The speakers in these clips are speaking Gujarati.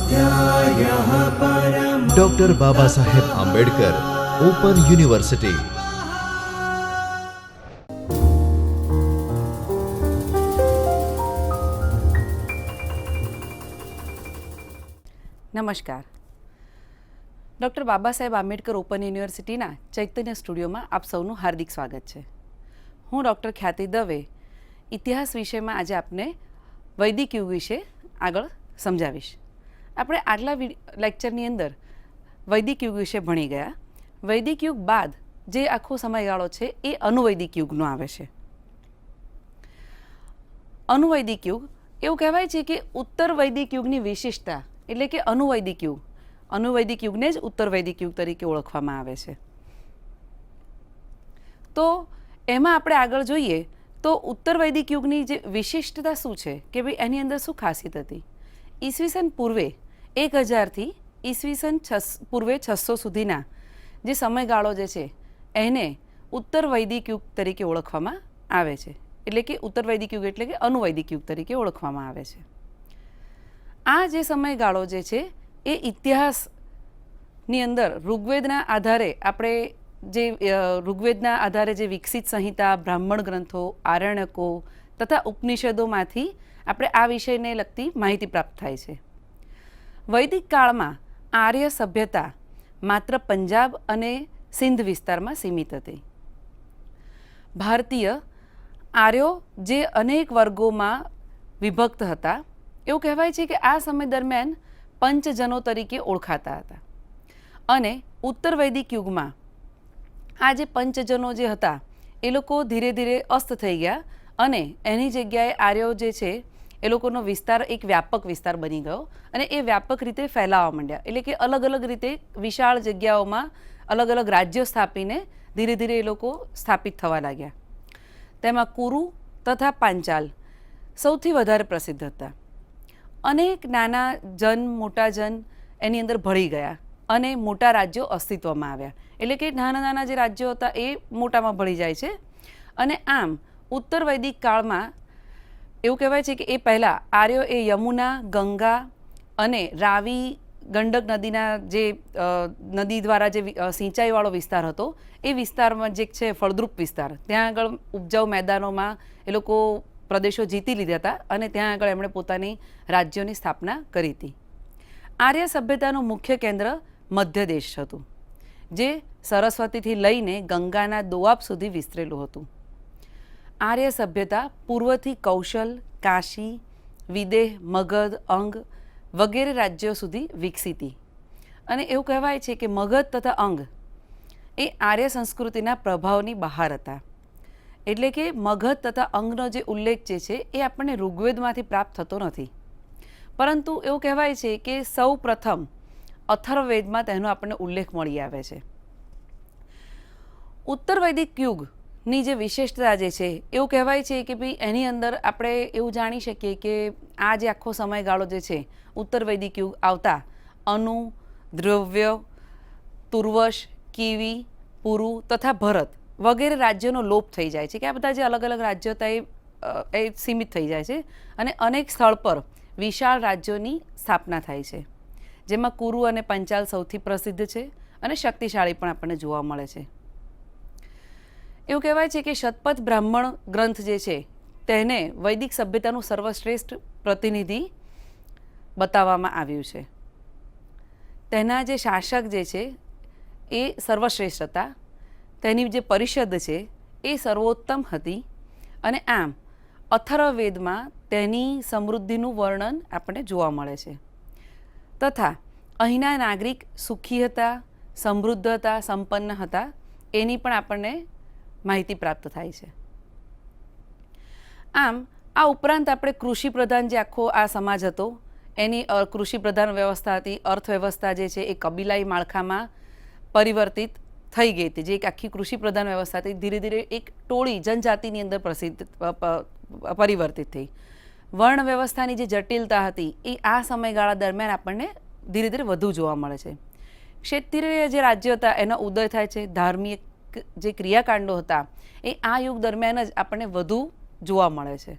स्वाध्यायः परमः। Doctor Baba Saheb Ambedkar open university. નમસ્કાર. ડૉક્ટર બાબા સાહેબ આંબેડકર ઓપન યુનિવર્સિટીના ચૈતન્ય સ્ટુડિયોમાં આપ સૌનું હાર્દિક સ્વાગત છે. હું ડૉક્ટર ખ્યાતિ દવે ઇતિહાસ વિષયમાં આજે આપને વૈદિક યુગ વિશે આગળ સમજાવીશ. આપણે આગલા લેક્ચરની અંદર વૈદિક યુગ વિશે ભણી ગયા. વૈદિક યુગ બાદ જે આખો સમયગાળો છે એ અનુવૈદિક યુગનો આવે છે. અનુવૈદિક યુગ એવું કહેવાય છે કે ઉત્તર વૈદિક યુગની વિશિષ્ટતા એટલે કે અનુવૈદિક યુગ, અનુવૈદિક યુગને જ ઉત્તર વૈદિક યુગ તરીકે ઓળખવામાં આવે છે. તો એમાં આપણે આગળ જોઈએ તો ઉત્તર વૈદિક યુગની જે વિશિષ્ટતા શું છે કે ભાઈ એની અંદર શું ખાસિયત હતી. ઈસવીસન પૂર્વે 1000થી ઈસવીસન પૂર્વે 600 સુધીના જે સમયગાળો જે છે એને ઉત્તર વૈદિક યુગ તરીકે ઓળખવામાં આવે છે. એટલે કે ઉત્તર વૈદિક યુગ એટલે કે અનુવૈદિક યુગ તરીકે ઓળખવામાં આવે છે. આ જે સમયગાળો જે છે એ ઇતિહાસની અંદર ઋગ્વેદના આધારે આપણે ઋગ્વેદના આધારે જે વિકસિત સંહિતા, બ્રાહ્મણ ગ્રંથો, આરણ્યકો તથા ઉપનિષદોમાંથી આપણે આ વિષયને લગતી માહિતી પ્રાપ્ત થાય છે. વૈદિક કાળમાં આર્ય સભ્યતા માત્ર પંજાબ અને સિંધ વિસ્તારમાં સીમિત હતી. ભારતીય આર્યો જે અનેક વર્ગોમાં વિભક્ત હતા. એવું કહેવાય છે કે આ સમય દરમિયાન પંચજનો તરીકે ઓળખાતા હતા. અને ઉત્તર વૈદિક યુગમાં આ જે પંચજનો જે હતા એ લોકો ધીરે ધીરે અસ્ત થઈ ગયા અને એની જગ્યાએ આર્યો જે છે એ લોકોનો વિસ્તાર એક વ્યાપક વિસ્તાર બની ગયો અને એ વ્યાપક રીતે ફેલાવા માંડ્યા. એટલે કે અલગ અલગ રીતે વિશાળ જગ્યાઓમાં અલગ અલગ રાજ્યો સ્થાપીને ધીરે ધીરે એ લોકો સ્થાપિત થવા લાગ્યા. તેમાં કુરુ તથા પાંચાલ સૌથી વધારે પ્રસિદ્ધ હતા. અનેક નાના જન, મોટા જન એની અંદર ભળી ગયા અને મોટા રાજ્યો અસ્તિત્વમાં આવ્યા. એટલે કે નાના નાના જે રાજ્યો હતા એ મોટામાં ભળી જાય છે. અને આમ ઉત્તર વૈદિક કાળમાં એવું કહેવાય છે કે એ પહેલાં આર્યો એ યમુના, ગંગા અને રાવી, ગંડક નદીના જે નદી દ્વારા જે સિંચાઈવાળો વિસ્તાર હતો એ વિસ્તારમાં જે છે ફળદ્રુપ વિસ્તાર, ત્યાં આગળ ઉપજાઉ મેદાનોમાં એ લોકો પ્રદેશો જીતી લીધા હતા અને ત્યાં આગળ એમણે પોતાની રાજ્યોની સ્થાપના કરી હતી. આર્ય સભ્યતાનું મુખ્ય કેન્દ્ર મધ્ય દેશ હતું જે સરસ્વતીથી લઈને ગંગાના દોઆબ સુધી વિસ્તરેલું હતું. આર્ય સભ્યતા પૂર્વથી કૌશલ, કાશી, વિદેહ, મગધ, અંગ વગેરે રાજ્યો સુધી વિકસીતી. અને એવું કહેવાય છે કે મગધ તથા અંગ એ આર્ય સંસ્કૃતિના પ્રભાવની બહાર હતા. એટલે કે મગધ તથા અંગનો જે ઉલ્લેખ જે છે એ આપણને ઋગ્વેદમાંથી પ્રાપ્ત થતો નથી, પરંતુ એવું કહેવાય છે કે સૌ પ્રથમ અથર્વવેદમાં તેનો આપણને ઉલ્લેખ મળી આવે છે. ઉત્તર વૈદિક યુગની જે વિશેષતા જે છે એવું કહેવાય છે કે ભાઈ એની અંદર આપણે એવું જાણી શકીએ કે આ જે આખો સમયગાળો જે છે ઉત્તર વૈદિક યુગ આવતા અનુ, દ્રવ્ય, તુર્વશ, કિવી, પુરુ તથા ભરત વગેરે રાજ્યોનો લોપ થઈ જાય છે. કે આ બધા જે અલગ અલગ રાજ્યો હતા એ સીમિત થઈ જાય છે અને અનેક સ્થળ પર વિશાળ રાજ્યોની સ્થાપના થાય છે, જેમાં કુરુ અને પંચાલ સૌથી પ્રસિદ્ધ છે અને શક્તિશાળી પણ આપણને જોવા મળે છે. એવું કહેવાય છે કે શતપથ બ્રાહ્મણ ગ્રંથ જે છે તેને વૈદિક સભ્યતાનું સર્વશ્રેષ્ઠ પ્રતિનિધિ બતાવવામાં આવ્યું છે. તેના જે શાસક જે છે એ સર્વશ્રેષ્ઠ હતા, તેની જે પરિષદ છે એ સર્વોત્તમ હતી અને આમ અથર્વવેદમાં તેની સમૃદ્ધિનું વર્ણન આપણને જોવા મળે છે. તથા અહીંના નાગરિક સુખી હતા, સમૃદ્ધ હતા, સંપન્ન હતા એની પણ આપણને માહિતી પ્રાપ્ત થાય છે. આમ આ ઉપરાંત આપણે કૃષિ પ્રધાન જે આખો આ સમાજ હતો એની કૃષિ પ્રધાન વ્યવસ્થા હતી. અર્થવ્યવસ્થા જે છે એ કબીલાઈ માળખામાં પરિવર્તિત થઈ ગઈ હતી. જે એક આખી કૃષિ પ્રધાન વ્યવસ્થા હતી ધીરે ધીરે એક ટોળી જનજાતિની અંદર પરિવર્તિત થઈ. વર્ણ વ્યવસ્થાની જે જટિલતા હતી એ આ સમયગાળા દરમિયાન આપણને ધીરે ધીરે વધુ જોવા મળે છે. ક્ષેત્રીય જે રાજ્યો હતા એનો ઉદય થાય છે. ધાર્મિક જે ક્રિયાકાંડો હતા એ આ યુગ દરમિયાન જ આપણને વધુ જોવા મળે છે.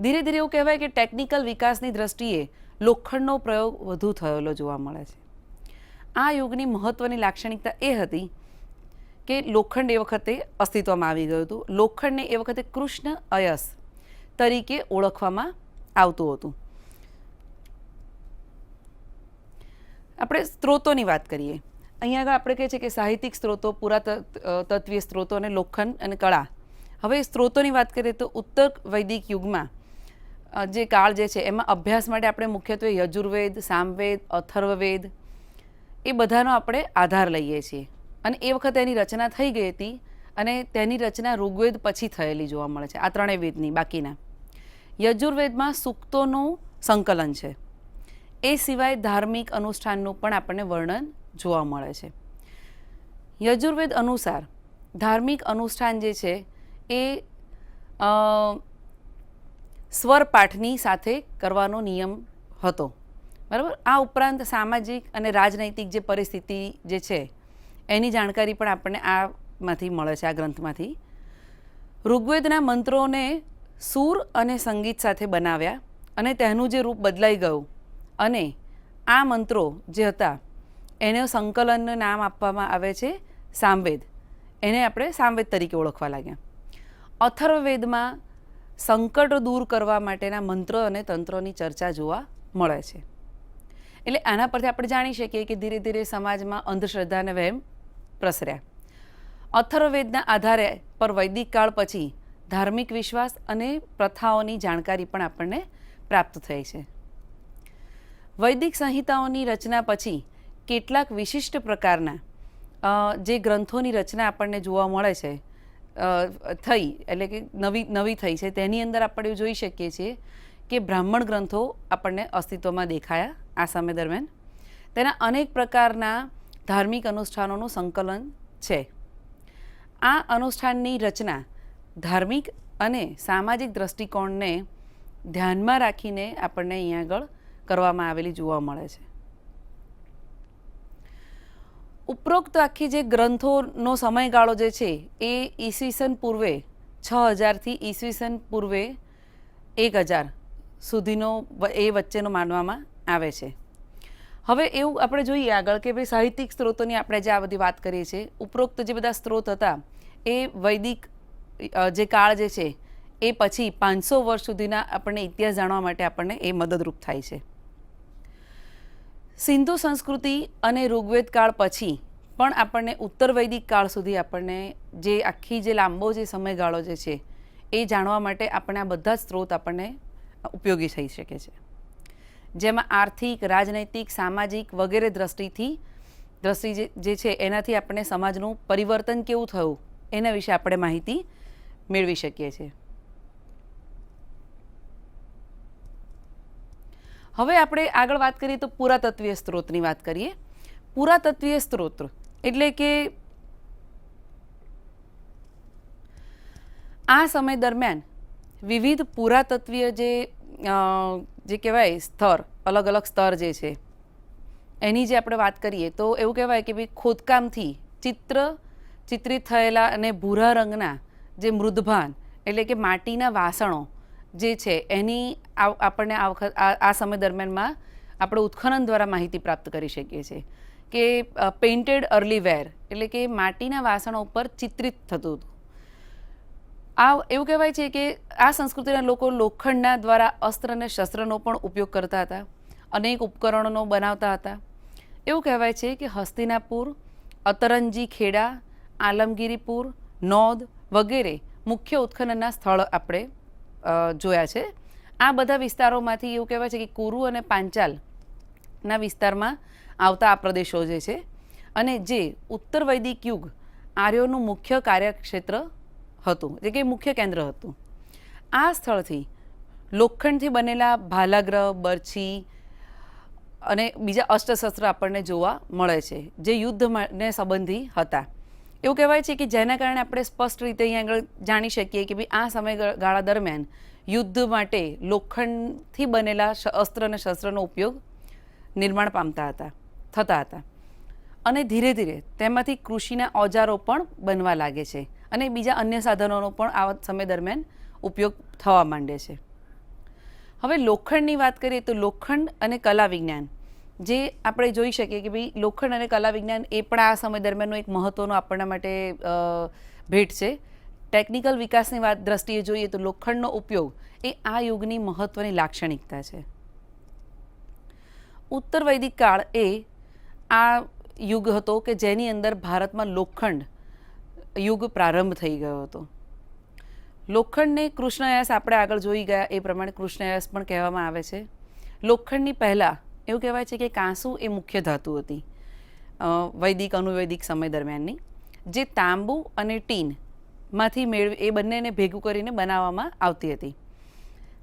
ધીરે ધીરે એવું કહેવાય કે ટેકનિકલ વિકાસની દ્રષ્ટિએ લોખંડનો પ્રયોગ વધુ થયેલો જોવા મળે છે. આ યુગની મહત્ત્વની લાક્ષણિકતા એ હતી કે લોખંડ એ વખતે અસ્તિત્વમાં આવી ગયું હતું. લોખંડને એ વખતે કૃષ્ણ અયસ તરીકે ઓળખવામાં આવતું હતું. આપણે સ્ત્રોતોની વાત કરીએ. અહીંયા આગળ આપણે કહીએ છીએ કે સાહિત્યિક સ્ત્રોતો, પુરાતત્વીય સ્ત્રોતો અને લોખંડ અને કળા. હવે સ્ત્રોતોની વાત કરીએ તો ઉત્તર વૈદિક યુગમાં જે કાળ જે છે એમાં અભ્યાસ માટે આપણે મુખ્યત્વે યજુર્વેદ, સામવેદ, અથર્વવેદ એ બધાનો આપણે આધાર લઈએ છીએ. અને એ વખતે એની રચના થઈ ગઈ હતી અને તેની રચના ઋગ્વેદ પછી થયેલી જોવા મળે છે. આ ત્રણેય વેદની બાકીના. યજુર્વેદમાં સૂક્તોનું સંકલન છે. એ સિવાય ધાર્મિક અનુષ્ઠાનનું પણ આપણને વર્ણન જોવા મળે છે. યજુર્વેદ અનુસાર ધાર્મિક અનુષ્ઠાન જે છે એ સ્વરપાઠની સાથે કરવાનો નિયમ હતો, બરાબર. આ ઉપરાંત સામાજિક અને રાજનૈતિક જે પરિસ્થિતિ જે છે એની જાણકારી પણ આપણને આમાંથી મળે છે, આ ગ્રંથમાંથી. ઋગ્વેદના મંત્રોને સૂર અને સંગીત સાથે બનાવ્યા અને તેનું જે રૂપ બદલાઈ ગયું અને આ મંત્રો જે હતા એને સંકલનનું નામ આપવામાં આવે છે સામવેદ. એને આપણે સામવેદ તરીકે ઓળખવા લાગ્યા. અથર્વવેદમાં સંકટ દૂર કરવા માટેના મંત્ર અને તંત્રોની ચર્ચા જોવા મળે છે. એટલે આના પરથી આપણે જાણી શકીએ કે ધીરે ધીરે સમાજમાં અંધશ્રદ્ધા અને વહેમ પ્રસર્યા. અથર્વવેદના આધારે પર વૈદિક કાળ પછી ધાર્મિક વિશ્વાસ અને પ્રથાઓની જાણકારી પણ આપણને પ્રાપ્ત થઈ છે. વૈદિક સંહિતાઓની રચના પછી કેટલાક વિશિષ્ટ પ્રકારના જે ગ્રંથોની રચના આપણને જોવા મળે છે થઈ, એટલે કે નવી થઈ છે. તેની અંદર આપણે જોઈ શકીએ છીએ કે બ્રાહ્મણ ગ્રંથો આપણને અસ્તિત્વમાં દેખાયા આ સમય દરમિયાન. તેના અનેક પ્રકારના ધાર્મિક અનુષ્ઠાનોનું સંકલન છે. આ અનુષ્ઠાનની રચના ધાર્મિક અને સામાજિક દૃષ્ટિકોણને ધ્યાનમાં રાખીને આપણને અહીંયા આગળ કરવામાં આવેલી જોવા મળે છે. ઉપરોક્ત આખી જે ગ્રંથોનો સમયગાળો જે છે એ ઈસવીસન પૂર્વે 6000થી ઈસવીસન પૂર્વે 1000 સુધીનો એ વચ્ચેનો માનવામાં આવે છે. હવે એવું આપણે જોઈએ આગળ કે ભાઈ સાહિત્યિક સ્ત્રોતોની આપણે જે આ બધી વાત કરીએ છીએ, ઉપરોક્ત જે બધા સ્ત્રોત હતા એ વૈદિક જે કાળ જે છે એ પછી 500 વર્ષ સુધીના આપણને ઇતિહાસ જાણવા માટે આપણને એ મદદરૂપ થાય છે. સિંધુ સંસ્કૃતિ અને ઋગ્વેદ કાળ પછી પણ આપણને ઉત્તર વૈદિક કાળ સુધી આપણને જે આખી જે લાંબો જે સમયગાળો જે છે એ જાણવા માટે આપણે આ બધા જ સ્ત્રોત આપણને ઉપયોગી થઈ શકે છે. જેમાં આર્થિક, રાજનૈતિક, સામાજિક વગેરે દ્રષ્ટિ જે છે એનાથી આપણને સમાજનું પરિવર્તન કેવું થયું એના વિશે આપણે માહિતી મેળવી શકીએ છીએ. હવે આપણે આગળ વાત કરીએ તો પુરાતત્વીય સ્ત્રોતની વાત કરીએ. પુરાતત્વીય સ્ત્રોત એટલે કે આ સમય દરમિયાન વિવિધ પુરાતત્વીય જે કહેવાય સ્તર, અલગ અલગ સ્તર જે છે એની જે આપણે વાત કરીએ તો એવું કહેવાય કે ભાઈ ખોદકામથી ચિત્રિત થયેલા અને ભૂરા રંગના જે મૃદભાન એટલે કે માટીના વાસણો જે છે એની આપણને આ સમય દરમિયાનમાં આપણે ઉત્ખનન દ્વારા માહિતી પ્રાપ્ત કરી શકીએ છીએ કે પેઇન્ટેડ અર્લીવેર એટલે કે માટીના વાસણો ઉપર ચિત્રિત થતું હતું. એવું કહેવાય છે કે આ સંસ્કૃતિના લોકો લોખંડના દ્વારા અસ્ત્ર અને શસ્ત્રનો પણ ઉપયોગ કરતા હતા, અનેક ઉપકરણોનો બનાવતા હતા. એવું કહેવાય છે કે હસ્તિનાપુર, અતરંજી ખેડા, આલમગીરીપુર, નોંધ વગેરે મુખ્ય ઉત્ખનનના સ્થળ આપણે જોયા છે. આ બધા વિસ્તારોમાંથી એવું કહેવાય છે કે કુરુ અને પાંચાલના વિસ્તારમાં આવતા આ પ્રદેશો જે છે અને જે ઉત્તર વૈદિક યુગ આર્યોનું મુખ્ય કાર્યક્ષેત્ર હતું, જે કે મુખ્ય કેન્દ્ર હતું. આ સ્થળથી લોખંડથી બનેલા ભાલાગ્રહ, બરછી અને બીજા અસ્ત્રશસ્ત્ર આપણને જોવા મળે છે જે યુદ્ધને સંબંધી હતા. એવું કહેવાય છે કે જેના કારણે આપણે સ્પષ્ટ રીતે અહીંયા આગળ જાણી શકીએ કે ભાઈ આ સમયગાળા દરમિયાન યુદ્ધ માટે લોખંડથી બનેલા અસ્ત્ર અને શસ્ત્રનો ઉપયોગ નિર્માણ થતા હતા અને ધીરે ધીરે તેમાંથી કૃષિના ઓજારો પણ બનવા લાગે છે અને બીજા અન્ય સાધનોનો પણ આ સમય દરમિયાન ઉપયોગ થવા માંડે છે. હવે લોખંડની વાત કરીએ તો લોખંડ અને કલા વિજ્ઞાન જે આપણે જોઈ શકીએ કે ભાઈ લોખંડ અને કલા વિજ્ઞાન એ પણ આ સમય દરમિયાનનો એક મહત્ત્વનો આપણા માટે ભેટ છે. ટેકનિકલ વિકાસની વાત દ્રષ્ટિએ જોઈએ તો લોખંડનો ઉપયોગ એ આ યુગની મહત્ત્વની લાક્ષણિકતા છે. ઉત્તર વૈદિક કાળ એ આ યુગ હતો કે જેની અંદર ભારતમાં લોખંડ યુગ પ્રારંભ થઈ ગયો હતો. લોખંડને કૃષ્ણયાસ આપણે આગળ જોઈ ગયા એ પ્રમાણે કૃષ્ણયાસ પણ કહેવામાં આવે છે. લોખંડની પહેલાં એવું કહેવાય છે કે કાંસુ એ મુખ્ય ધાતુ હતી વૈદિક અનુવૈદિક સમય દરમિયાનની, જે તાંબુ અને ટીનમાંથી એ બંનેને ભેગું કરીને બનાવવામાં આવતી હતી.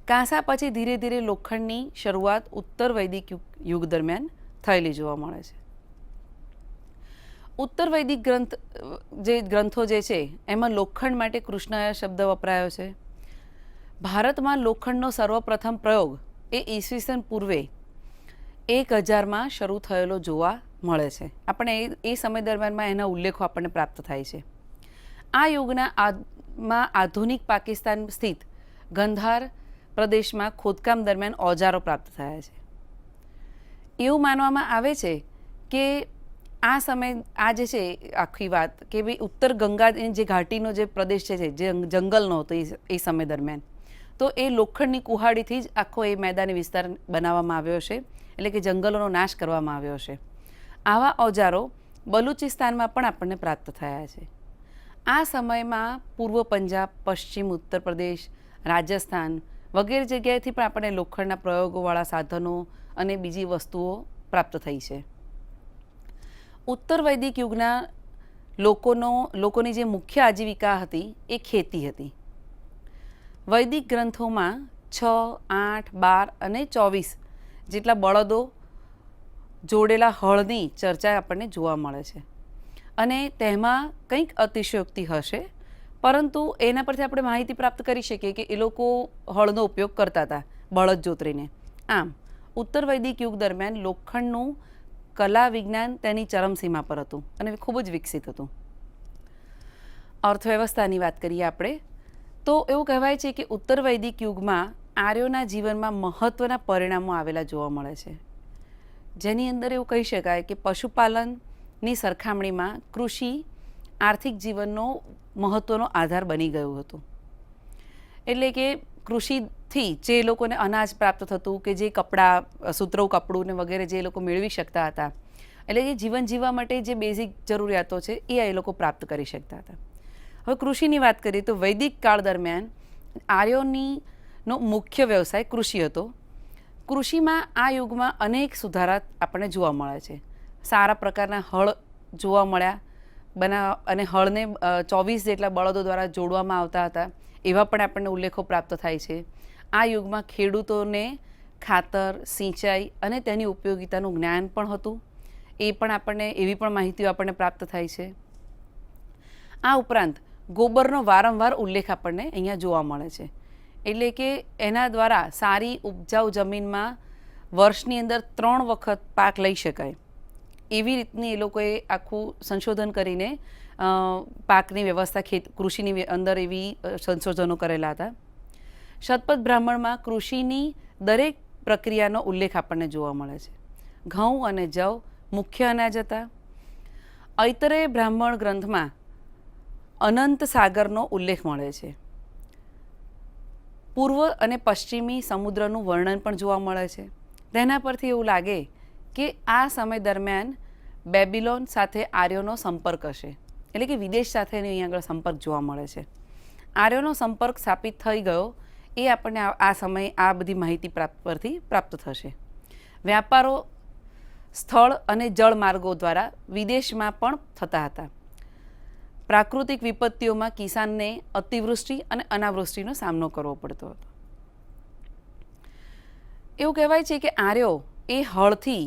કાંસા પછી ધીરે ધીરે લોખંડની શરૂઆત ઉત્તર વૈદિક યુગ દરમિયાન થયેલી જોવા મળે છે. ઉત્તર વૈદિક ગ્રંથો જે છે એમાં લોખંડ માટે કૃષ્ણયાસ શબ્દ વપરાયો છે. ભારતમાં લોખંડનો સર્વપ્રથમ પ્રયોગ એ ઈસવીસન પૂર્વે 1000માં શરૂ થયેલો જોવા મળે છે. આપણે એ સમય દરમિયાનમાં એના ઉલ્લેખો આપણને પ્રાપ્ત થાય છે. આ યુગના આધુનિક પાકિસ્તાન સ્થિત ગંધાર પ્રદેશમાં ખોદકામ દરમિયાન ઓજારો પ્રાપ્ત થયા છે. એવું માનવામાં આવે છે કે આ સમય આ જે છે આખી વાત કે ભાઈ ઉત્તર ગંગા જે ઘાટીનો જે પ્રદેશ છે જે જંગલનો હતો એ સમય દરમિયાન, તો એ લોખંડની કુહાડીથી જ આખો એ મેદાની વિસ્તાર બનાવવામાં આવ્યો છે, એટલે કે જંગલોનો નાશ કરવામાં આવ્યો છે. આવા ઓજારો બલુચિસ્તાનમાં પણ આપણને પ્રાપ્ત થયા છે. આ સમયમાં પૂર્વ પંજાબ, પશ્ચિમ ઉત્તર પ્રદેશ, રાજસ્થાન વગેરે જગ્યાએથી પણ આપણને લોખંડના પ્રયોગોવાળા સાધનો અને બીજી વસ્તુઓ પ્રાપ્ત થઈ છે. ઉત્તર વૈદિક યુગના લોકોની જે મુખ્ય આજીવિકા હતી એ ખેતી હતી. વૈદિક ગ્રંથોમાં 6, 8, 12 અને 24 જેટલા બળદો જોડેલા હળની ચર્ચા આપણને જોવા મળે છે. અને તેમાં કંઈક અતિશયોક્તિ હશે, પરંતુ એના પરથી આપણે માહિતી પ્રાપ્ત કરી શકીએ કે એ લોકો હળનો ઉપયોગ કરતા હતા બળદ જોતરીને. આમ ઉત્તર વૈદિક યુગ દરમિયાન લોખંડનું કલા વિજ્ઞાન તેની ચરમસીમા પર હતું અને ખૂબ જ વિકસિત હતું. અર્થવ્યવસ્થાની વાત કરીએ આપણે તો એવું કહેવાય છે કે ઉત્તર વૈદિક યુગમાં આર્યોના જીવનમાં મહત્ત્વના પરિણામો આવેલા જોવા મળે છે, જેની અંદર એવું કહી શકાય કે પશુપાલનની સરખામણીમાં કૃષિ આર્થિક જીવનનો મહત્ત્વનો આધાર બની ગયું હતું. એટલે કે કૃષિથી જે લોકોને અનાજ પ્રાપ્ત થતું કે જે કપડાં, સૂતરવું કપડું ને વગેરે જે લોકો મેળવી શકતા હતા, એટલે કે જીવન જીવવા માટે જે બેઝિક જરૂરિયાતો છે એ લોકો પ્રાપ્ત કરી શકતા હતા. હવે કૃષિની વાત કરીએ તો વૈદિક કાળ દરમિયાન આર્યોનો મુખ્ય વ્યવસાય કૃષિ હતો. કૃષિમાં આ યુગમાં અનેક સુધારા આપણને જોવા મળે છે. સારા પ્રકારના હળ જોવા મળ્યા અને હળને 24 જેટલા બળદો દ્વારા જોડવામાં આવતા હતા એવા પણ આપણને ઉલ્લેખો પ્રાપ્ત થાય છે. આ યુગમાં ખેડૂતોને ખાતર, સિંચાઈ અને તેની ઉપયોગિતાનું જ્ઞાન પણ હતું. એ પણ આપણને એવી પણ માહિતીઓ આપણને પ્રાપ્ત થાય છે. આ ઉપરાંત ગોબરનો વારંવાર ઉલ્લેખ આપણને અહીંયા જોવા મળે છે. એટલે કે એના દ્વારા સારી ઉપજાઉ જમીનમાં વર્ષની અંદર 3 વખત પાક લઈ શકાય એવી રીતની એ લોકોએ આખું સંશોધન કરીને પાકની વ્યવસ્થા કૃષિની અંદર એવી સંશોધનો કરેલા હતા. શતપથ બ્રાહ્મણમાં કૃષિની દરેક પ્રક્રિયાનો ઉલ્લેખ આપણને જોવા મળે છે. ઘઉં અને જવ મુખ્ય અનાજ હતા. ઐતરેય બ્રાહ્મણ ગ્રંથમાં અનંત સાગરનો ઉલ્લેખ મળે છે. પૂર્વ અને પશ્ચિમી સમુદ્રનું વર્ણન પણ જોવા મળે છે. તેના પરથી એવું લાગે કે આ સમય દરમિયાન બેબિલોન સાથે આર્યોનો સંપર્ક હશે, એટલે કે વિદેશ સાથેનો અહીં આગળ સંપર્ક જોવા મળે છે. આર્યોનો સંપર્ક સ્થાપિત થઈ ગયો એ આપણને આ સમયે આ બધી માહિતી પરથી પ્રાપ્ત થશે. વ્યાપારો સ્થળ અને જળ માર્ગો દ્વારા વિદેશમાં પણ થતા હતા. પ્રાકૃતિક વિપત્તિઓમાં કિસાનને અતિવૃષ્ટિ અને અનાવૃષ્ટિનો સામનો કરવો પડતો હતો. એવું કહેવાય છે કે આર્યો એ હળથી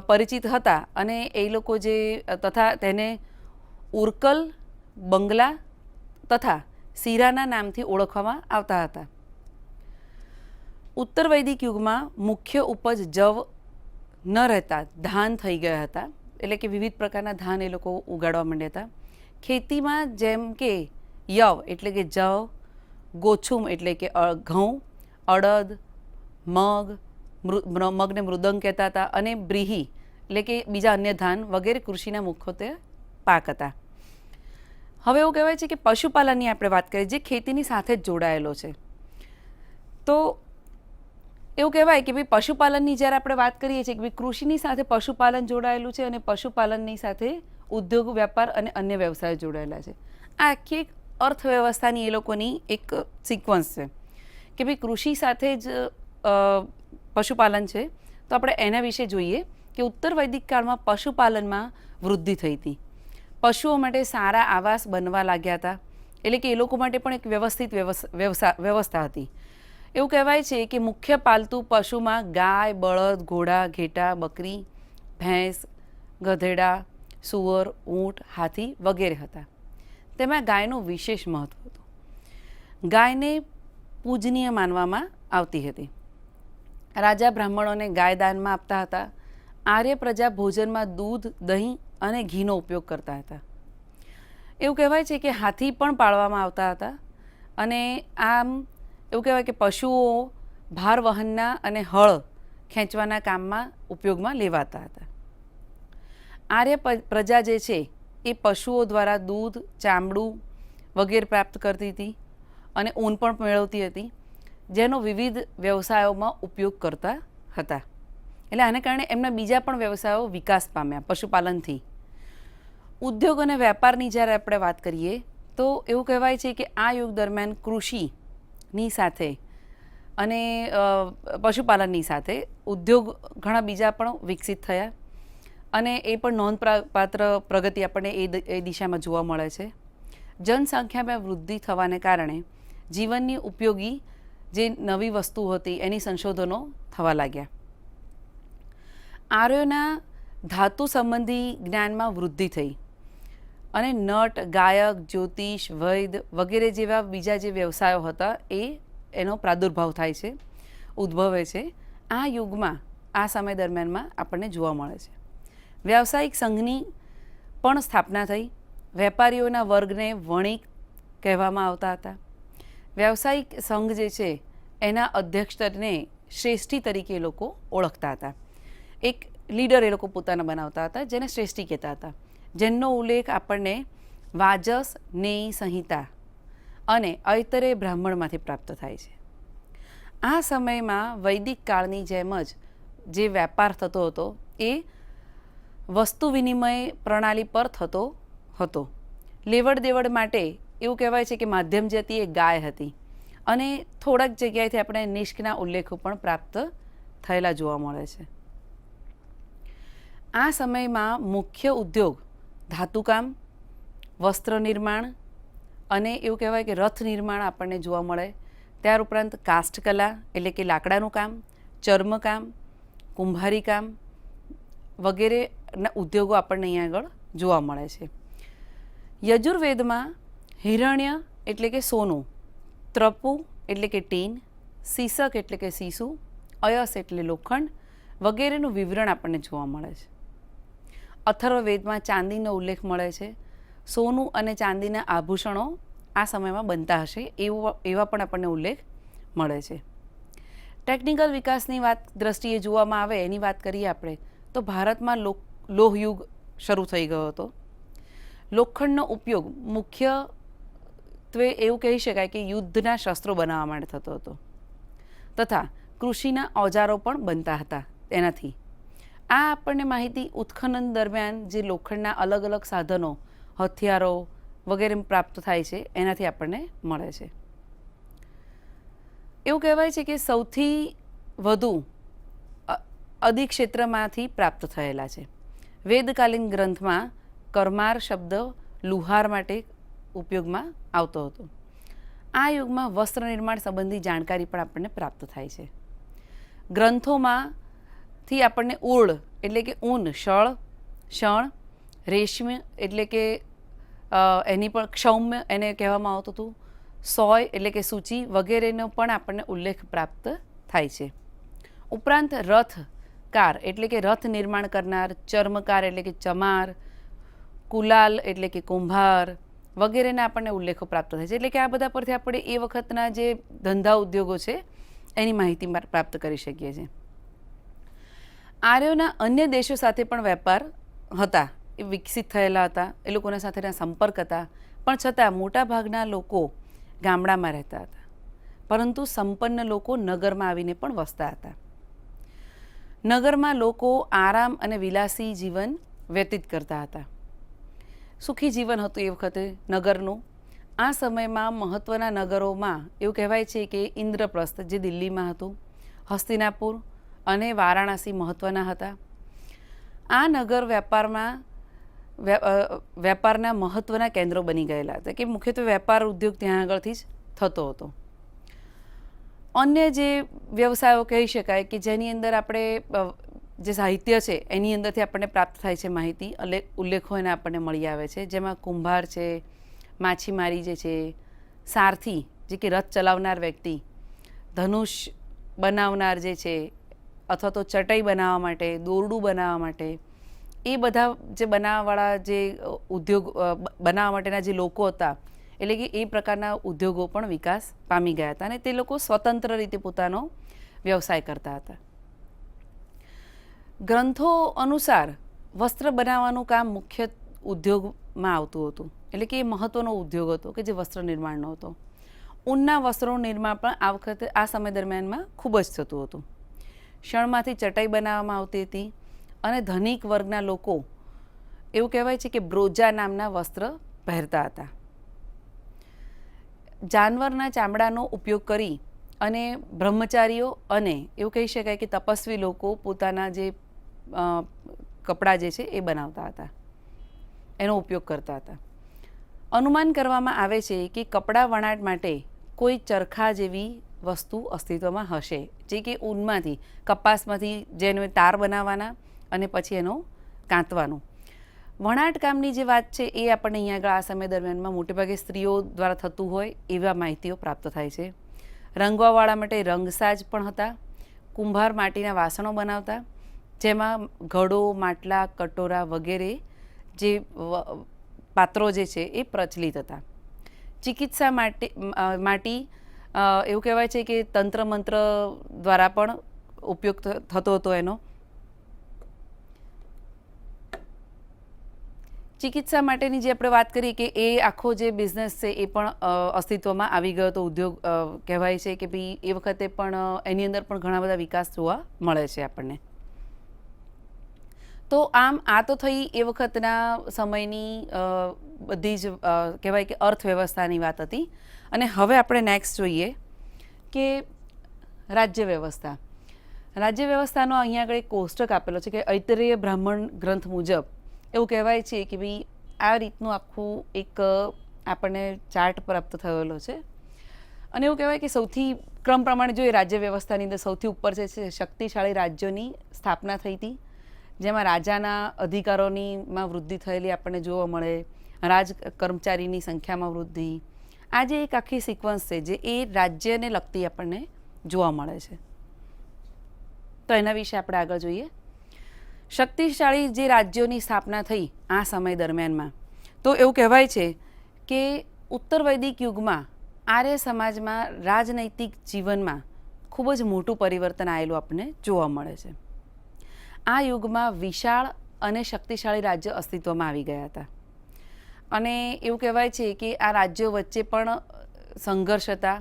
પરિચિત હતા અને એ લોકો તથા તેને ઉર્કલ, બંગલા તથા સિરાના નામથી ઓળખવામાં આવતા હતા. ઉત્તર વૈદિક યુગમાં મુખ્ય ઉપજ જવ ન રહેતા ધાન થઈ ગયા હતા, એટલે કે વિવિધ પ્રકારના ધાન એ લોકો ઉગાડવા માંડ્યા હતા. ખેતીમાં જેમ કે યવ એટલે કે જવ, ગોછુમ એટલે કે ઘઉં, અડદ, મગને મૃદંગ કહેતા હતા, અને બ્રીહી એટલે કે બીજા અન્ય ધાન વગેરે કૃષિના મુખ્યત્વે પાક હતા. હવે એવું કહેવાય છે કે પશુપાલનની આપણે વાત કરીએ, જે ખેતીની સાથે જ જોડાયેલો છે. તો એવું કહેવાય કે ભાઈ પશુપાલનની જ્યારે આપણે વાત કરીએ છીએ કે ભાઈ કૃષિની સાથે પશુપાલન જોડાયેલું છે, અને પશુપાલનની સાથે ઉદ્યોગ, વેપાર અને અન્ય વ્યવસાયો જોડાયેલા છે. આ આખી એક અર્થવ્યવસ્થાની એ લોકોની એક સિક્વન્સ છે કે ભાઈ કૃષિ સાથે જ પશુપાલન છે. તો આપણે એના વિશે જોઈએ કે ઉત્તર વૈદિક કાળમાં પશુપાલનમાં વૃદ્ધિ થઈ હતી. પશુઓ માટે સારા આવાસ બનવા લાગ્યા હતા, એટલે કે એ લોકો માટે પણ એક વ્યવસ્થિત વ્યવસ્થા હતી. એવું કહેવાય છે કે મુખ્ય પાલતુ પશુમાં ગાય, બળદ, ઘોડા, ઘેટા, બકરી, ભેંસ, ગધેડા, સુવર, ઊંટ, હાથી વગેરે હતા. તેમાં ગાયનું વિશેષ મહત્ત્વ હતું. ગાયને પૂજનીય માનવામાં આવતી હતી. રાજા બ્રાહ્મણોને ગાય દાનમાં આપતા હતા. આર્ય પ્રજા ભોજનમાં દૂધ, દહીં અને ઘીનો ઉપયોગ કરતા હતા. એવું કહેવાય છે કે હાથી પણ પાળવામાં આવતા હતા, અને આમ એવું કહેવાય કે પશુઓ ભાર વહનના અને હળ ખેંચવાના કામમાં ઉપયોગમાં લેવાતા હતા. આર્ય પ્રજા જે છે એ પશુઓ દ્વારા દૂધ, ચામડું વગેરે પ્રાપ્ત કરતી હતી, અને ઊન પણ મેળવતી હતી, જેનો વિવિધ વ્યવસાયોમાં ઉપયોગ કરતા હતા. એટલે આને કારણે એમના બીજા પણ વ્યવસાયો વિકાસ પામ્યા પશુપાલનથી. ઉદ્યોગ અને વેપારની જ્યારે આપણે વાત કરીએ તો એવું કહેવાય છે કે આ યુગ દરમિયાન કૃષિની સાથે અને પશુપાલનની સાથે ઉદ્યોગ ઘણા બીજા પણ વિકસિત થયા, અને એ પણ નોંધપાત્ર પ્રગતિ આપણને એ દિશામાં જોવા મળે છે. જનસંખ્યામાં વૃદ્ધિ થવાને કારણે જીવનની ઉપયોગી જે નવી વસ્તુ હતી એની સંશોધનો થવા લાગ્યા. આર્યોના ધાતુ સંબંધી જ્ઞાનમાં વૃદ્ધિ થઈ, અને નટ, ગાયક, જ્યોતિષ, વૈદ વગેરે જેવા બીજા જે વ્યવસાયો હતા એનો પ્રાદુર્ભાવ થાય છે, ઉદ્ભવે છે. આ યુગમાં, આ સમય દરમિયાનમાં આપણને જોવા મળે છે. વ્યાવસાયિક સંઘની પણ સ્થાપના થઈ. વેપારીઓના વર્ગને વણિક કહેવામાં આવતા હતા. વ્યાવસાયિક સંઘ જે છે એના અધ્યક્ષને શ્રેષ્ઠી તરીકે એ લોકો ઓળખતા હતા. એક લીડર એ લોકો પોતાના બનાવતા હતા, જેને શ્રેષ્ઠી કહેતા હતા, જેનો ઉલ્લેખ આપણને વાજસ, નેય સંહિતા અને ઐતરેય બ્રાહ્મણમાંથી પ્રાપ્ત થાય છે. આ સમયમાં વૈદિક કાળની જેમ જ જે વેપાર થતો હતો એ વસ્તુ વિનિમય પ્રણાલી પર થતો હતો. લેવડ દેવડ માટે એવું કહેવાય છે કે માધ્યમ જે હતી એ ગાય હતી, અને થોડાક જગ્યાએથી આપણે નિષ્કના ઉલ્લેખો પણ પ્રાપ્ત થયેલા જોવા મળે છે. આ સમયમાં મુખ્ય ઉદ્યોગ ધાતુકામ, વસ્ત્ર નિર્માણ અને એવું કહેવાય કે રથ નિર્માણ આપણને જોવા મળે. ત્યાર ઉપરાંત કાષ્ઠકલા એટલે કે લાકડાનું કામ, ચર્મકામ, કુંભારી કામ વગેરેના ઉદ્યોગો આપણને અહીંયા આગળ જોવા મળે છે. યજુર્વેદમાં હિરણ્ય એટલે કે સોનું, ત્રપુ એટલે કે ટીન, સીસક એટલે કે સીસુ, અયસ એટલે લોખંડ વગેરેનું વિવરણ આપણને જોવા મળે છે. અથર્વવેદમાં ચાંદીનો ઉલ્લેખ મળે છે. સોનું અને ચાંદીના આભૂષણો આ સમયમાં બનતા હશે એવા પણ આપણને ઉલ્લેખ મળે છે. ટેકનિકલ વિકાસની વાત દ્રષ્ટિએ જોવામાં આવે, એની વાત કરીએ આપણે તો ભારતમાં લોહયુગ શરૂ થઈ ગયો હતો. લોખંડનો ઉપયોગ મુખ્યત્વે એવું કહી શકાય કે યુદ્ધના શસ્ત્રો બનાવવા માટે થતો હતો, તથા કૃષિના ઓજારો પણ બનતા હતા એનાથી. આ આપણને માહિતી ઉત્ખનન દરમિયાન જે લોખંડના અલગ અલગ સાધનો, હથિયારો વગેરે પ્રાપ્ત થાય છે એનાથી આપણને મળે છે. એવું કહેવાય છે કે સૌથી વધુ અધિક ક્ષેત્રમાંથી પ્રાપ્ત થયેલા છે. વેદકાલીન ગ્રંથમાં કરમાર શબ્દ લુહાર માટે ઉપયોગમાં આવતો હતો. આ યુગમાં વસ્ત્ર નિર્માણ સંબંધી જાણકારી પણ આપણને પ્રાપ્ત થાય છે. ગ્રંથોમાંથી આપણને ઉળ એટલે કે ઊન, શણ, રેશમ એટલે કે એની પણ ક્ષૌમ્ય એને કહેવામાં આવતું હતું, સોય એટલે કે સૂચિ વગેરેનો પણ આપણને ઉલ્લેખ પ્રાપ્ત થાય છે. ઉપરાંત રથકાર એટલે કે રથ નિર્માણ કરનાર, ચર્મકાર એટલે કે ચમાર, કુલાલ એટલે કે કુંભાર વગેરેના આપણને ઉલ્લેખો પ્રાપ્ત થાય છે. એટલે કે આ બધા પરથી આપણે એ વખતના જે ધંધા ઉદ્યોગો છે એની માહિતી પ્રાપ્ત કરી શકીએ છીએ. આર્યોના અન્ય દેશો સાથે પણ વેપાર હતા, એ વિકસિત થયેલા હતા, એ લોકોના સાથેના સંપર્ક હતા, પણ છતાં મોટાભાગના લોકો ગામડામાં રહેતા હતા, પરંતુ સંપન્ન લોકો નગરમાં આવીને પણ વસતા હતા. નગરમાં લોકો આરામ અને વિલાસી જીવન વ્યતીત કરતા હતા. સુખી જીવન હતું એ વખતે નગરનું. આ સમયમાં મહત્ત્વના નગરોમાં એવું કહેવાય છે કે ઇન્દ્રપ્રસ્થ જે દિલ્હીમાં હતું, હસ્તિનાપુર અને વારાણસી મહત્ત્વના હતા. આ નગર વેપારના મહત્ત્વના કેન્દ્રો બની ગયેલા હતા, કે મુખ્યત્વે વેપાર ઉદ્યોગ ત્યાં આગળથી જ થતો હતો. અન્ય જે વ્યવસાયો કહી શકાય કે જેની અંદર આપણે જે સાહિત્ય છે એની અંદરથી આપણને પ્રાપ્ત થાય છે માહિતી, ઉલ્લેખો એને આપણને મળી આવે છે, જેમાં કુંભાર છે, માછીમારી જે છે, સારથી જે કે રથ ચલાવનાર વ્યક્તિ, ધનુષ બનાવનાર જે છે, અથવા તો ચટાઈ બનાવવા માટે, દોરડું બનાવવા માટે, એ બધા જે બનાવવાવાળા જે ઉદ્યોગ બનાવવા માટેના જે લોકો હતા, એટલે કે એ પ્રકારના ઉદ્યોગો પણ વિકાસ પામી ગયા હતા અને તે લોકો સ્વતંત્ર રીતે પોતાનો વ્યવસાય કરતા હતા. ગ્રંથો અનુસાર વસ્ત્ર બનાવવાનું કામ મુખ્ય ઉદ્યોગમાં આવતું હતું, એટલે કે એ મહત્ત્વનો ઉદ્યોગ હતો કે જે વસ્ત્ર નિર્માણનો હતો. ઊનના વસ્ત્રોનું નિર્માણ પણ આ વખતે આ સમય દરમિયાનમાં ખૂબ જ થતું હતું. શણમાંથી ચટાઈ બનાવવામાં આવતી હતી અને ધનિક વર્ગના લોકો એવું કહેવાય છે કે બ્રોજા નામના વસ્ત્ર પહેરતા હતા. જાનવરના ચામડાનો ઉપયોગ કરી અને બ્રહ્મચારીઓ અને એવું કહી શકાય કે તપસ્વી લોકો પોતાના જે કપડાં જે છે એ બનાવતા હતા, એનો ઉપયોગ કરતા હતા. અનુમાન કરવામાં આવે છે કે કપડાં વણાટ માટે કોઈ ચરખા જેવી વસ્તુ અસ્તિત્વમાં હશે, જે કે ઊનમાંથી, કપાસમાંથી જેને તાર બનાવવાના અને પછી એનો કાંતવાનું. વણાટ કામની જે વાત છે એ આપણને અહીંયા આગળ આ સમય દરમિયાનમાં મોટેભાગે સ્ત્રીઓ દ્વારા થતું હોય એવા માહિતીઓ પ્રાપ્ત થાય છે. રંગવાવાળા માટે રંગસાજ પણ હતા. કુંભાર માટીના વાસણો બનાવતા, જેમાં ઘડો, માટલા, કટોરા વગેરે જે પાત્રો જે છે એ પ્રચલિત હતા. ચિકિત્સા માટી એવું કહેવાય છે કે તંત્ર મંત્ર દ્વારા પણ ઉપયોગ થતો હતો એનો. ચિકિત્સા માટેની જે આપણે વાત કરીએ કે એ આખો જે બિઝનેસ છે એ પણ અસ્તિત્વમાં આવી ગયો હતો, ઉદ્યોગ કહેવાય છે કે ભાઈ એ વખતે પણ એની અંદર પણ ઘણા બધા વિકાસ જોવા મળે છે આપણને. તો આમ આ તો થઈ એ વખતના સમયની બધી જ કહેવાય કે અર્થવ્યવસ્થાની વાત હતી. અને હવે આપણે નેક્સ્ટ જોઈએ કે રાજ્ય વ્યવસ્થા. રાજ્ય વ્યવસ્થાનો અહીંયા આગળ એક કોષ્ટક આપેલો છે કે ઐતરેય બ્રાહ્મણ ગ્રંથ મુજબ એવું કહેવાય છે કે ભાઈ આ રીતનું આખું એક આપણને ચાર્ટ પ્રાપ્ત થયેલો છે. અને એવું કહેવાય કે સૌથી ક્રમ પ્રમાણે જોઈએ રાજ્ય વ્યવસ્થાની અંદર સૌથી ઉપર જે છે શક્તિશાળી રાજ્યોની સ્થાપના થઈ હતી, જેમાં રાજાના અધિકારોનીમાં વૃદ્ધિ થયેલી આપણને જોવા મળે, રાજ કર્મચારીની સંખ્યામાં વૃદ્ધિ. આ જે એક આખી સિક્વન્સ છે જે એ રાજ્યને લગતી આપણને જોવા મળે છે. તો એના વિશે આપણે આગળ જોઈએ. શક્તિશાળી જે રાજ્યોની સ્થાપના થઈ આ સમય દરમિયાનમાં, તો એવું કહેવાય છે કે ઉત્તર વૈદિક યુગમાં આર્ય સમાજમાં રાજનૈતિક જીવનમાં ખૂબ જ મોટું પરિવર્તન આવેલું આપણને જોવા મળે છે. આ યુગમાં વિશાળ અને શક્તિશાળી રાજ્ય અસ્તિત્વમાં આવી ગયા હતા અને એવું કહેવાય છે કે આ રાજ્યો વચ્ચે પણ સંઘર્ષ હતા,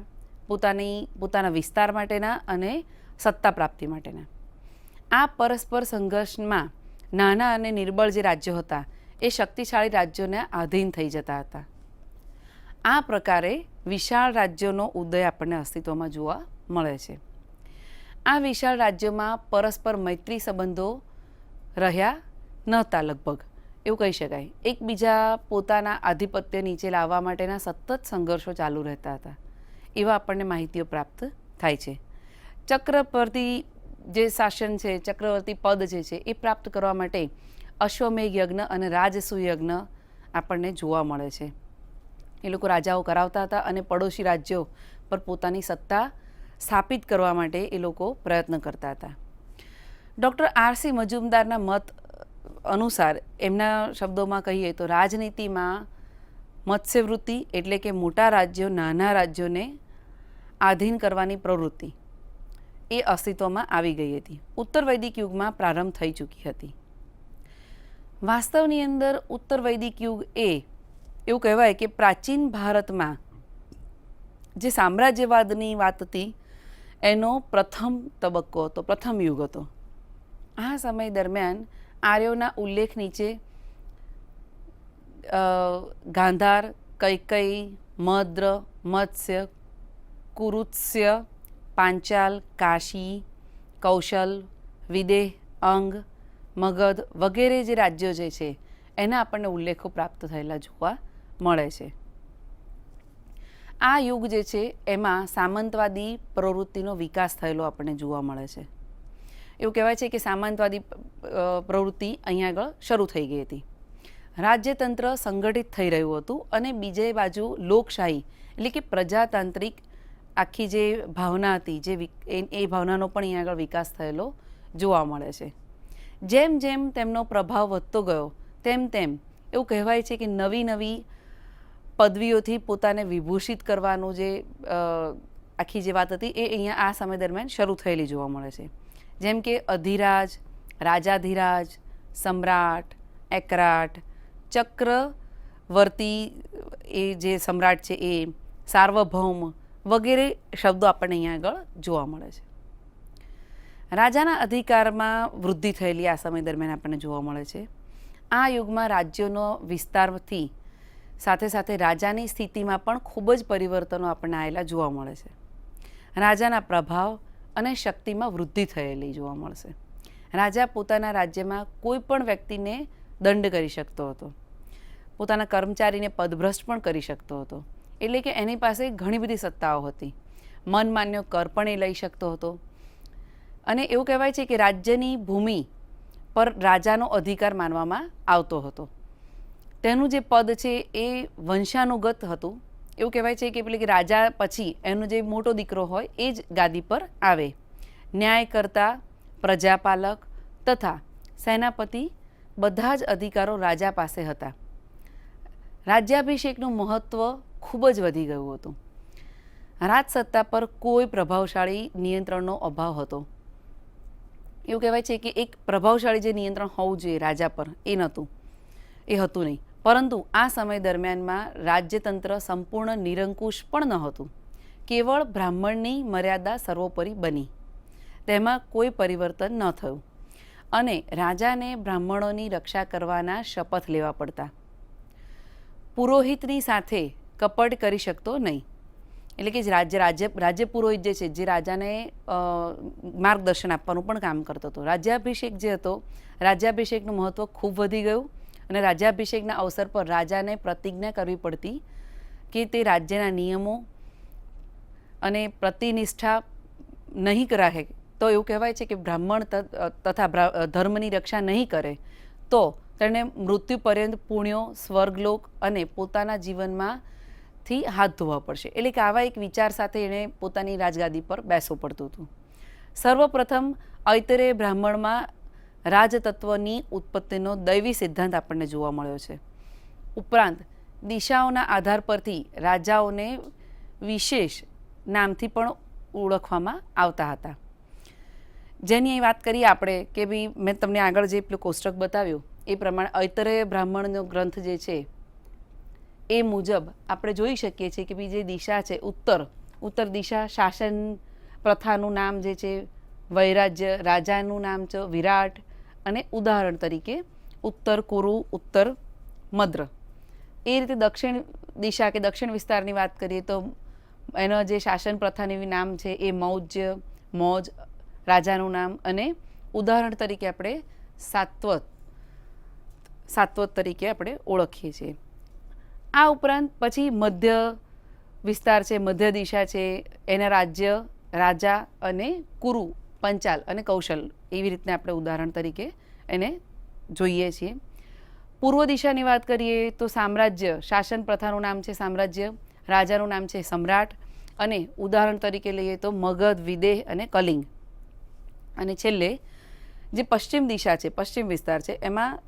પોતાના વિસ્તાર માટેના અને સત્તા પ્રાપ્તિ માટેના. આ પરસ્પર સંઘર્ષમાં નાના અને નિર્બળ જે રાજ્યો હતા એ શક્તિશાળી રાજ્યોને આધીન થઈ જતા હતા. આ પ્રકારે વિશાળ રાજ્યોનો ઉદય આપણને અસ્તિત્વમાં જોવા મળે છે. આ વિશાળ રાજ્યોમાં પરસ્પર મૈત્રી સંબંધો રહ્યા નહોતા લગભગ, એવું કહી શકાય. એકબીજા પોતાના આધિપત્ય નીચે લાવવા માટેના સતત સંઘર્ષો ચાલુ રહેતા હતા, એવા આપણને માહિતીઓ પ્રાપ્ત થાય છે. ચક્રવર્તી જે શાસન છે, ચક્રવર્તી પદ જે છે એ પ્રાપ્ત કરવા માટે અશ્વમેઘ યજ્ઞ અને રાજસૂય યજ્ઞ આપણને જોવા મળે છે. એ લોકો રાજાઓ કરાવતા હતા અને પડોશી રાજ્યો પર પોતાની સત્તા સ્થાપિત કરવા માટે એ લોકો પ્રયત્ન કરતા હતા. ડૉક્ટર આર.સી. મજુમદારના મત અનુસાર, એમના શબ્દોમાં કહીએ તો રાજનીતિમાં મત્સ્યવૃત્તિ એટલે કે મોટા રાજ્યો નાના રાજ્યોને આધીન કરવાની પ્રવૃત્તિ એ અસ્તિત્વમાં આવી ગઈ હતી. ઉત્તર વૈદિક યુગમાં પ્રારંભ થઈ ચૂકી હતી. વાસ્તવની અંદર ઉત્તર વૈદિક યુગ એ એવું કહેવાય કે પ્રાચીન ભારતમાં જે સામ્રાજ્યવાદની વાત હતી એનો પ્રથમ તબક્કો હતો, પ્રથમ યુગ હતો. આ સમય દરમિયાન આર્યોના ઉલ્લેખ નીચે ગાંધાર, કૈકેયી, મદ્ર, મત્સ્ય, કુરુત્સ્ય, પાંચાલ, કાશી, કૌશલ, વિદેહ, અંગ, મગધ વગેરે જે રાજ્યો જે છે એના આપણને ઉલ્લેખો પ્રાપ્ત થયેલા જોવા મળે છે. આ યુગ જે છે એમાં સામંતવાદી પ્રવૃત્તિનો વિકાસ થયેલો આપણને જોવા મળે છે. એવું કહેવાય છે કે સામંતવાદી પ્રવૃત્તિ અહીંયા આગળ શરૂ થઈ ગઈ હતી. રાજ્યતંત્ર સંગઠિત થઈ રહ્યું હતું અને બીજે બાજુ લોકશાહી એટલે કે પ્રજાતાંત્રિક આખી જે ભાવના હતી એ ભાવનાનો પણ અહીંયા આગળ વિકાસ થયેલો જોવા મળે છે. જેમ જેમ તેમનો પ્રભાવ વધતો ગયો તેમ તેમ એવું કહેવાય છે કે નવી નવી પદવીઓથી પોતાને વિભૂષિત કરવાનું જે આખી જે વાત હતી એ અહીંયા આ સમય દરમિયાન શરૂ થયેલી જોવા મળે છે. જેમ કે અધિરાજ, રાજાધિરાજ, સમ્રાટ, એકરાટ, ચક્રવર્તી એ જે સમ્રાટ છે એ, સાર્વભૌમ વગેરે શબ્દો આપણને અહીંયા આગળ જોવા મળે છે. રાજાના અધિકારમાં વૃદ્ધિ થયેલી આ સમય દરમિયાન આપણને જોવા મળે છે. આ યુગમાં રાજ્યોનો વિસ્તારથી સાથે સાથે રાજાની સ્થિતિમાં પણ ખૂબ જ પરિવર્તનો આપણને આવેલા જોવા મળે છે. રાજાના પ્રભાવ અને શક્તિમાં વૃદ્ધિ થયેલી જોવા મળશે. રાજા પોતાના રાજ્યમાં કોઈ પણ વ્યક્તિને દંડ કરી શકતો હતો, પોતાના કર્મચારીને પદભ્રષ્ટ પણ કરી શકતો હતો. એટલે કે એની પાસે ઘણી બધી સત્તાઓ હતી. મનમાન્ય કર પણ એ લઈ શકતો હતો. અને એવું કહેવાય છે કે રાજ્યની ભૂમિ પર રાજાનો અધિકાર માનવામાં આવતો હતો. તેનું જે પદ છે એ વંશાનુગત હતું. એવું કહેવાય છે કે પેલી કે રાજા પછી એનો જે મોટો દીકરો હોય એ જ ગાદી પર આવે. ન્યાયકર્તા, પ્રજાપાલક તથા સેનાપતિ બધા જ અધિકારો રાજા પાસે હતા. રાજ્યાભિષેકનું મહત્ત્વ ખૂબ જ વધી ગયું હતું. રાજસત્તા પર કોઈ પ્રભાવશાળી નિયંત્રણનો અભાવ હતો. એવું કહેવાય છે કે એક પ્રભાવશાળી જે નિયંત્રણ હોવું જોઈએ રાજા પર એ નહોતું, એ હતું નહીં. પરંતુ આ સમય દરમિયાનમાં રાજ્યતંત્ર સંપૂર્ણ નિરંકુશ પણ ન હતું. કેવળ બ્રાહ્મણની મર્યાદા સર્વોપરી બની, તેમાં કોઈ પરિવર્તન ન થયું અને રાજાને બ્રાહ્મણોની રક્ષા કરવાના શપથ લેવા પડતા. પુરોહિતની સાથે કપટ કરી શકતો નહીં. એટલે કે રાજ્ય પુરોહિત જે છે જે રાજાને માર્ગદર્શન આપવાનું પણ કામ કરતો હતો. રાજ્યાભિષેક જે હતો, રાજ્યાભિષેકનું મહત્ત્વ ખૂબ વધી ગયું અને રાજ્યાભિષેકના અવસર પર રાજાને પ્રતિજ્ઞા કરવી પડતી કે તે રાજ્યના નિયમો અને પ્રતિનિષ્ઠા નહીં રાખે તો એવું કહેવાય છે કે બ્રાહ્મણ તથા ધર્મની રક્ષા નહીં કરે તો તેણે મૃત્યુ પર્યંત પુણ્યો, સ્વર્ગલોક અને પોતાના જીવનમાંથી હાથ ધોવા પડશે. એટલે કે આવા એક વિચાર સાથે એણે પોતાની રાજગાદી પર બેસવું પડતું હતું. સર્વપ્રથમ ઐતરેય બ્રાહ્મણમાં રાજતત્વની ઉત્પત્તિનો દૈવી સિદ્ધાંત આપણને જોવા મળ્યો છે. ઉપરાંત દિશાઓના આધાર પરથી રાજાઓને વિશેષ નામથી પણ ઓળખવામાં આવતા હતા. જેની વાત કરીએ આપણે કે ભાઈ મેં તમને આગળ જે પેલું કોષ્ટક બતાવ્યું એ પ્રમાણે ઐતરેય બ્રાહ્મણનો ગ્રંથ જે છે એ મુજબ આપણે જોઈ શકીએ છીએ કે ભાઈ જે દિશા છે ઉત્તર દિશા, શાસન પ્રથાનું નામ જે છે વૈરાજ્ય, રાજાનું નામ છે વિરાટ અને ઉદાહરણ તરીકે ઉત્તર કુરુ, ઉત્તર મદ્ર. એ રીતે દક્ષિણ દિશા કે દક્ષિણ વિસ્તારની વાત કરીએ તો એનો જે શાસન પ્રથાની નામ છે એ મૌજ્ય, મોજ રાજાનું નામ અને ઉદાહરણ તરીકે આપણે સાત્વત તરીકે આપણે ઓળખીએ છીએ. આ ઉપરાંત પછી મધ્ય વિસ્તાર છે, મધ્ય દિશા છે, એના રાજ્ય, રાજા અને કુરુ, પંચાલ અને કૌશલ એવી રીતના આપણે ઉદાહરણ તરીકે એને જોઈએ છીએ. પૂર્વ દિશાની વાત કરીએ તો સામ્રાજ્ય, શાસન પ્રથાનું નામ છે સામ્રાજ્ય, રાજાનું નામ છે સમ્રાટ અને ઉદાહરણ તરીકે લઈએ તો મગધ, વિદેહ અને કલિંગ. અને છેલ્લે જે પશ્ચિમ દિશા છે, પશ્ચિમ વિસ્તાર છે, એમાં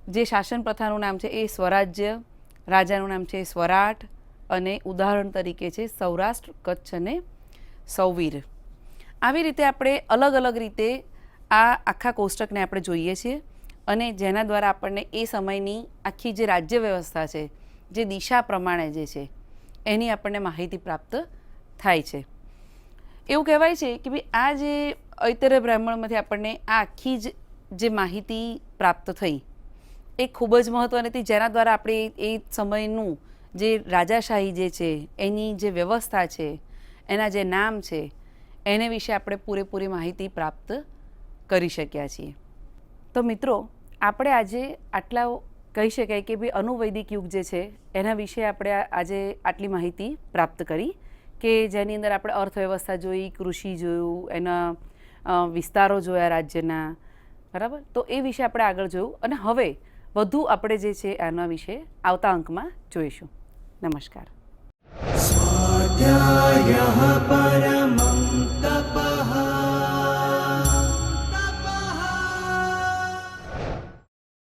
જે શાસન પ્રથાનું નામ છે એ સ્વરાજ્ય, રાજાનું નામ છે સ્વરાટ અને ઉદાહરણ તરીકે છે સૌરાષ્ટ્ર, કચ્છ અને સૌવીર. આવી રીતે આપણે અલગ અલગ રીતે આ આખા કોષ્ટકને આપણે જોઈએ છીએ અને જેના દ્વારા આપણને એ સમયની આખી જે રાજ્ય વ્યવસ્થા છે, જે દિશા પ્રમાણે જે છે એની આપણને માહિતી પ્રાપ્ત થાય છે. એવું કહેવાય છે કે ભાઈ આ જે ઐતરેય બ્રાહ્મણમાંથી આપણને આ આખી જ જે માહિતી પ્રાપ્ત થઈ એ ખૂબ જ મહત્ત્વની હતી, જેના દ્વારા આપણે એ સમયનું જે રાજાશાહી જે છે એની જે વ્યવસ્થા છે, એના જે નામ છે એને વિશે આપણે પૂરેપૂરી માહિતી પ્રાપ્ત કરી શક્યા છીએ. તો મિત્રો, આપણે આજે આટલા કહી શકાય કે ભાઈ અનુવૈદિક યુગ જે છે એના વિશે આપણે આજે આટલી માહિતી પ્રાપ્ત કરી કે જેની અંદર આપણે અર્થવ્યવસ્થા જોઈ, કૃષિ જોયું, એના વિસ્તારો જોયા રાજ્યના, બરાબર. તો એ વિશે આપણે આગળ જોયું અને હવે વધુ આપણે જે છે આના વિશે આવતા અંકમાં જોઈશું. નમસ્કાર. स्वाध्यायः परमम्